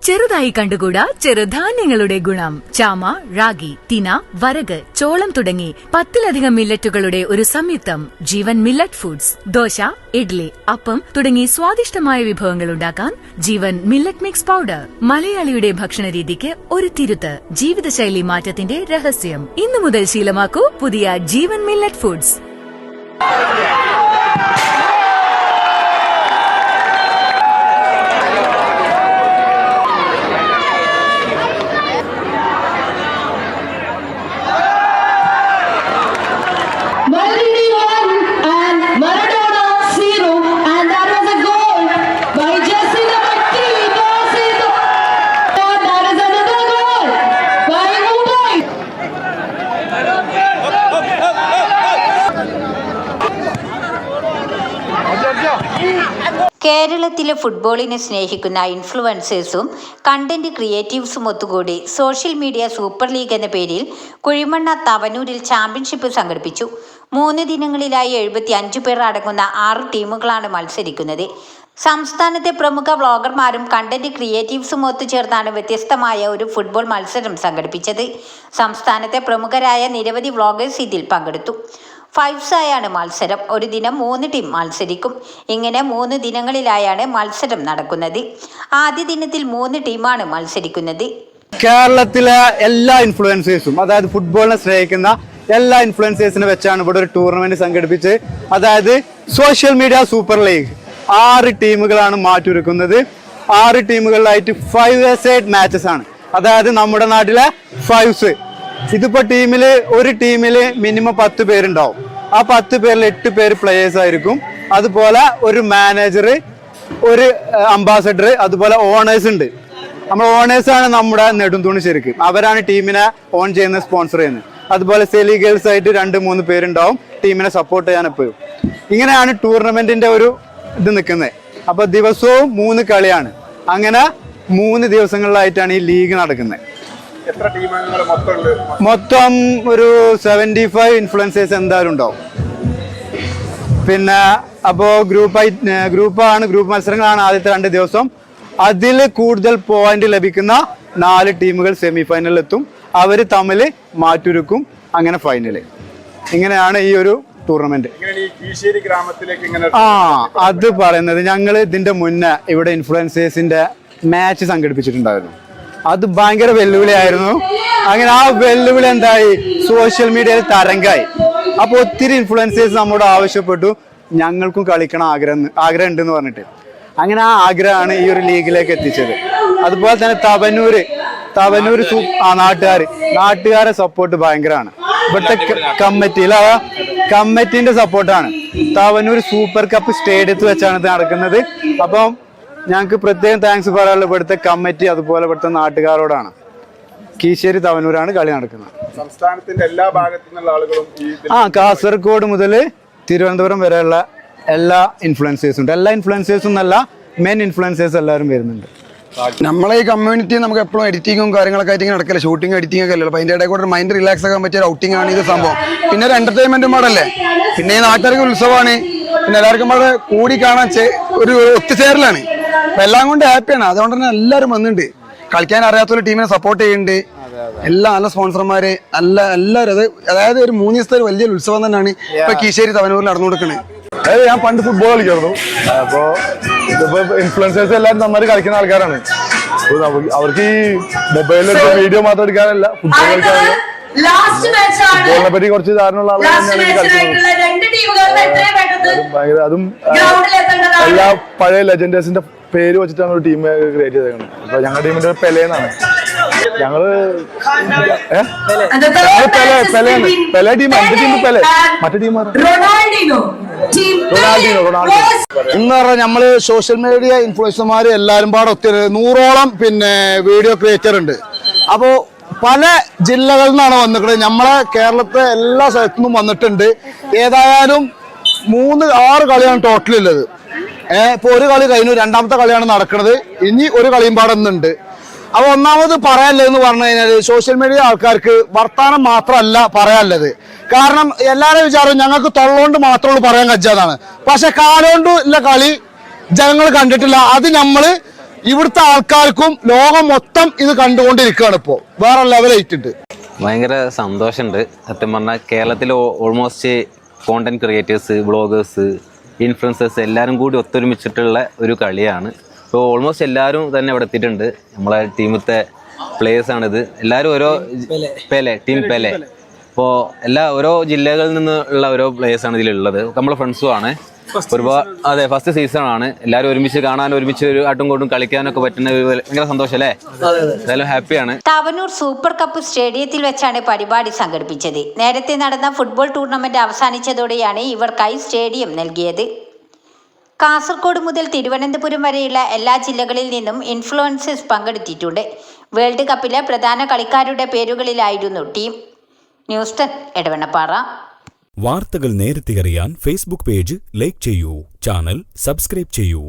ചെറുതായി കണ്ടുകൂടാ ചെറുധാന്യങ്ങളുടെ ഗുണം. ചാമ, റാഗി, തിന, വരക്, ചോളം തുടങ്ങി 10ലധികം മില്ലറ്റുകളുടെ ഒരു സംയുക്തം ജീവൻ മില്ലറ്റ് ഫുഡ്സ്. ദോശ, ഇഡ്ലി, അപ്പം തുടങ്ങി സ്വാദിഷ്ടമായ വിഭവങ്ങൾ ഉണ്ടാക്കാൻ ജീവൻ മില്ലറ്റ് മിക്സ് പൗഡർ. മലയാളിയുടെ ഭക്ഷണരീതിക്ക് ഒരു തിരുത്ത്. ജീവിതശൈലി മാറ്റത്തിന്റെ രഹസ്യം. ഇന്നു മുതൽ ശീലമാക്കൂ പുതിയ ജീവൻ മില്ലറ്റ് ഫുഡ്സ്. കേരളത്തിലെ ഫുട്ബോളിനെ സ്നേഹിക്കുന്ന ഇൻഫ്ലുവൻസേഴ്സും കണ്ടന്റ് ക്രിയേറ്റീവ്സും ഒത്തുകൂടി സോഷ്യൽ മീഡിയ സൂപ്പർ ലീഗ് എന്ന പേരിൽ കുഴിമണ്ണ തവനൂരിൽ ചാമ്പ്യൻഷിപ്പ് സംഘടിപ്പിച്ചു. 3 ദിനങ്ങളിലായി 75 പേർ അടങ്ങുന്ന 6 ടീമുകളാണ് മത്സരിക്കുന്നത്. സംസ്ഥാനത്തെ പ്രമുഖ വ്ളോഗർമാരും കണ്ടന്റ് ക്രിയേറ്റീവ്സും ഒത്തുചേർന്നാണ് വ്യത്യസ്തമായ ഒരു ഫുട്ബോൾ മത്സരം സംഘടിപ്പിച്ചത്. സംസ്ഥാനത്തെ പ്രമുഖരായ നിരവധി വ്ളോഗേഴ്സ് ഇതിൽ പങ്കെടുത്തു. 5-ആയാണ് മത്സരം. ഒരു ദിനം 3 ടീം മത്സരിക്കും. ഇങ്ങനെ 3 ദിനങ്ങളിലായാണ് മത്സരം നടക്കുന്നത്. ആദ്യ ദിനത്തിൽ 3 ടീമാണ് മത്സരിക്കുന്നത്. കേരളത്തിലെ എല്ലാ ഇൻഫ്ലുവൻസേഴ്സും, അതായത് ഫുട്ബോളിനെ സ്നേഹിക്കുന്ന എല്ലാ ഇൻഫ്ലുവൻസേഴ്സിനെ വെച്ചാണ് ഇവിടെ ഒരു ടൂർണമെന്റ് സംഘടിപ്പിച്ച്, അതായത് സോഷ്യൽ മീഡിയ സൂപ്പർ ലീഗ് 6 ടീമുകളാണ് മാറ്റിയൊരുക്കുന്നത്. 6 ടീമുകളിലായിട്ട് 5-a-side മാച്ചസ് ആണ്. അതായത് നമ്മുടെ നാട്ടിലെ 5s. ഇതിപ്പോ ഒരു ടീമില് മിനിമം 10 പേരുണ്ടാവും. ആ 10 പേരിൽ 8 പേര് പ്ലേയേഴ്സ് ആയിരിക്കും. അതുപോലെ ഒരു മാനേജർ, ഒരു അംബാസഡർ, അതുപോലെ ഓണേഴ്സ് ഉണ്ട്. നമ്മൾ ഓണേഴ്സാണ് നമ്മുടെ നെടുന്തൂണ്. ശരിക്കും അവരാണ് ടീമിനെ ഓൺ ചെയ്യുന്നത്, സ്പോൺസർ ചെയ്യുന്നത്. അതുപോലെ സെലി ഗേൾസ് ആയിട്ട് 2-3 പേരുണ്ടാവും ടീമിനെ സപ്പോർട്ട് ചെയ്യാൻ എപ്പോഴും. ഇങ്ങനെയാണ് ടൂർണമെന്റിന്റെ ഒരു ഇത് നിൽക്കുന്നത്. അപ്പൊ ദിവസവും 3 കളിയാണ്. അങ്ങനെ 3 ദിവസങ്ങളിലായിട്ടാണ് ഈ ലീഗ് നടക്കുന്നത്. മൊത്തം ഒരു 75 ഇൻഫ്ലുവൻസേഴ്സ് എന്തായാലും ഉണ്ടാവും. പിന്നെ അപ്പോ ഗ്രൂപ്പ് മത്സരങ്ങളാണ് ആദ്യത്തെ 2 ദിവസം. അതിൽ കൂടുതൽ പോയിന്റ് ലഭിക്കുന്ന 4 ടീമുകൾ സെമി ഫൈനലിൽ എത്തും. അവര് തമ്മിൽ മാറ്റുരക്കും. അങ്ങനെ ഫൈനല്. ഇങ്ങനെയാണ് ഈ ഒരു ടൂർണമെന്റ്. അത് പറയുന്നത് ഞങ്ങൾ ഇതിന്റെ മുന്നേ ഇവിടെ ഇൻഫ്ലുവൻസേഴ്സിന്റെ മാച്ച് സംഘടിപ്പിച്ചിട്ടുണ്ടായിരുന്നു. അത് ഭയങ്കര വെല്ലുവിളിയായിരുന്നു. അങ്ങനെ ആ വെല്ലുവിളി എന്തായി, സോഷ്യൽ മീഡിയയിൽ തരംഗായി. അപ്പൊ ഒത്തിരി ഇൻഫ്ലുവൻസേഴ്സ് നമ്മോട് ആവശ്യപ്പെട്ടു ഞങ്ങൾക്കും കളിക്കണം ആഗ്രഹം ഉണ്ടെന്ന് പറഞ്ഞിട്ട്. അങ്ങനെ ആ ആഗ്രഹമാണ് ഈ ഒരു ലീഗിലേക്ക് എത്തിച്ചത്. അതുപോലെ തന്നെ തവനൂര് നാട്ടുകാരെ സപ്പോർട്ട് ഭയങ്കരമാണ്. ഇവിടുത്തെ കമ്മിറ്റിന്റെ സപ്പോർട്ടാണ്. തവനൂർ സൂപ്പർ കപ്പ് സ്റ്റേഡിയത്തിൽ വെച്ചാണ് ഇത് നടക്കുന്നത്. അപ്പം ഞങ്ങൾക്ക് പ്രത്യേകം താങ്ക്സ് പറയാനുള്ളത് ഇവിടുത്തെ കമ്മിറ്റി, അതുപോലെ ഇവിടുത്തെ നാട്ടുകാരോടാണ്. കീശ്ശേരി തവനൂരാണ് കളി നടക്കുന്നത്. സംസ്ഥാനത്തിന്റെ എല്ലാ ഭാഗത്തു നിന്നുള്ള ആളുകളും കാസർഗോഡ് മുതൽ തിരുവനന്തപുരം വരെയുള്ള എല്ലാ ഇൻഫ്ലുവൻസേഴ്സും ഉണ്ട്. എല്ലാ ഇൻഫ്ലുവൻസേഴ്സും എന്നല്ല, മെയിൻ ഇൻഫ്ലുവൻസേഴ്സ് എല്ലാവരും വരുന്നുണ്ട്. നമ്മളെ ഈ കമ്മ്യൂണിറ്റി നമുക്ക് എപ്പോഴും എഡിറ്റിങ്ങും കാര്യങ്ങളൊക്കെ ആയിട്ട് നടക്കില്ല, ഷൂട്ടിങ് എഡിറ്റിംഗ് ഒക്കെ അല്ലല്ലോ. അപ്പോൾ അതിൻ്റെ ഇടയിൽ കൂടെ മൈൻഡ് റിലാക്സ് ആക്കാൻ പറ്റിയ ഒരു ഔട്ടിംഗ് ആണ് ഇത് സംഭവം. പിന്നെ ഒരു എന്റർടൈൻമെന്റും പാടല്ലേ. പിന്നെ ഈ നാട്ടുകാർക്ക് ഉത്സവമാണ്. പിന്നെ എല്ലാവർക്കും അവിടെ കൂടി കാണാൻ ഒരു ഒത്തുചേരലാണ്. അപ്പൊ എല്ലാം കൊണ്ട് ഹാപ്പിയാണ്. അതുകൊണ്ട് തന്നെ എല്ലാവരും വന്നിട്ടുണ്ട്. കളിക്കാൻ അറിയാത്തൊരു ടീമിനെ സപ്പോർട്ട് ചെയ്യുന്നുണ്ട്. എല്ലാ നല്ല സ്പോൺസർമാര്, എല്ലാവരും. അതായത് ഒരു 3 ദിവസത്തെ വലിയൊരു ഉത്സവം തന്നെയാണ് ഇപ്പൊ കീശ്ശേരി തവനൂരിൽ നടന്നു കൊടുക്കുന്നത്. ഞാൻ പണ്ട് ഫുട്ബോൾ കളിക്കായിരുന്നു. അപ്പോ ഇതിപ്പോ ഇൻഫ്ലുവൻസേഴ്സ് എല്ലാവരും നന്നായിട്ട് കളിക്കുന്ന ആൾക്കാരാണ്. അവർക്ക് ഈ മൊബൈലിൽ വീഡിയോ മാത്രം എടുക്കാനല്ല, ഫുട്ബോൾ കളിക്കാനല്ല, ഫുട്ബോളിനെ പറ്റി കുറച്ച് ധാരണയുള്ള ആളുകളാണ് കളിക്കുന്നത്. അതും എല്ലാ പഴയ ലെജൻഡേഴ്സിന്റെ പേര് വെച്ചിട്ടാണ് ഒരു ടീം ക്രിയേറ്റ് ചെയ്തേക്കുന്നത്. അപ്പൊ ഞങ്ങളുടെ ടീമിന്റെ പെലെന്നാണ്. ഞങ്ങള് പെലെ ടീം. എന്റെ ടീം പെലെ, മറ്റേ ടീം റൊണാൾഡീനോ. എന്ന് പറഞ്ഞാൽ നമ്മള് സോഷ്യൽ മീഡിയ ഇൻഫ്ലുവൻസർമാര് എല്ലാരും പാടെ 100ഓളം വീഡിയോ ക്രിയേറ്റർ ഉണ്ട്. അപ്പോ പല ജില്ലകളിൽ നിന്നാണ് വന്നിട്ടുള്ളത്. നമ്മളെ കേരളത്തെ എല്ലാ സ്ഥലത്തു നിന്നും വന്നിട്ടുണ്ട്. ഏതായാലും 6 കളിയാണ് ടോട്ടലുള്ളത്. ഇപ്പൊ ഒരു കളി കഴിഞ്ഞു, 2ാമത്തെ കളിയാണ് നടക്കുന്നത്. ഇനി ഒരു കളിയും പാടുന്നുണ്ട്. അപ്പൊ ഒന്നാമത് പറയാനുള്ളതെന്ന് പറഞ്ഞു കഴിഞ്ഞാൽ സോഷ്യൽ മീഡിയ ആൾക്കാർക്ക് വർത്താനം മാത്രമല്ല പറയാനുള്ളത്. കാരണം എല്ലാവരും വിചാരം ഞങ്ങൾക്ക് തൊള്ളോണ്ട് മാത്രമുള്ളൂ പറയാൻ കഴിച്ചതാണ്. പക്ഷെ കാലോണ്ട് ഉള്ള കളി ജനങ്ങൾ കണ്ടിട്ടില്ല. അത് നമ്മള് ഇവിടുത്തെ ആൾക്കാർക്കും ലോകം മൊത്തം ഇത് കണ്ടുകൊണ്ടിരിക്കുകയാണ് ഇപ്പോൾ വേറെ ലെവലായിട്ടുണ്ട്. ഭയങ്കര സന്തോഷമുണ്ട്. സത്യം പറഞ്ഞാൽ കേരളത്തിൽ almost content creators, bloggers, influencers എല്ലാവരും കൂടി ഒത്തൊരുമിച്ചിട്ടുള്ള ഒരു കളിയാണ്. ഇപ്പോൾ ഓൾമോസ്റ്റ് എല്ലാവരും തന്നെ ഇവിടെ എത്തിയിട്ടുണ്ട്. നമ്മളെ ടീമത്തെ പ്ലേയേഴ്സാണിത്. എല്ലാവരും ഓരോ ടീം പെലെ. അപ്പോൾ ഓരോ ജില്ലകളിൽ നിന്നുള്ള ഓരോ പ്ലേയേഴ്സാണ് ഇതിലുള്ളത്. നമ്മളെ ഫ്രണ്ട്സും ആണ്. ഒരുപാട് ഫസ്റ്റ് സീസണാണ്. എല്ലാവരും ഒരുമിച്ച് കാണാൻ, ഒരുമിച്ച് ഒരു ആട്ടും കൊണ്ടും കളിക്കാനൊക്കെ പറ്റുന്ന ഭയങ്കര സന്തോഷം അല്ലേ? എന്തായാലും ഹാപ്പിയാണ്. തവനൂർ സൂപ്പർ കപ്പ് സ്റ്റേഡിയത്തിൽ വെച്ചാണ് പരിപാടി സംഘടിപ്പിച്ചത്. നേരത്തെ നടന്ന ഫുട്ബോൾ ടൂർണമെന്റ് അവസാനിച്ചതോടെയാണ് ഇവർക്കായി സ്റ്റേഡിയം നൽകിയത്. കാസർഗോഡ് മുതൽ തിരുവനന്തപുരം വരെയുള്ള എല്ലാ ജില്ലകളിൽ നിന്നും ഇൻഫ്ലുവൻസേഴ്സ് പങ്കെടുത്തിട്ടുണ്ട്. വേൾഡ് കപ്പിലെ പ്രധാന കളിക്കാരുടെ പേരുകളിലായിരുന്നു ടീം. ന്യൂസ് 10 എടവണ്ണപ്പാറ. വാർത്തകൾ നേരത്തെ അറിയാൻ ഫേസ്ബുക്ക് പേജ് ലൈക്ക് ചെയ്യൂ, ചാനൽ സബ്സ്ക്രൈബ് ചെയ്യൂ.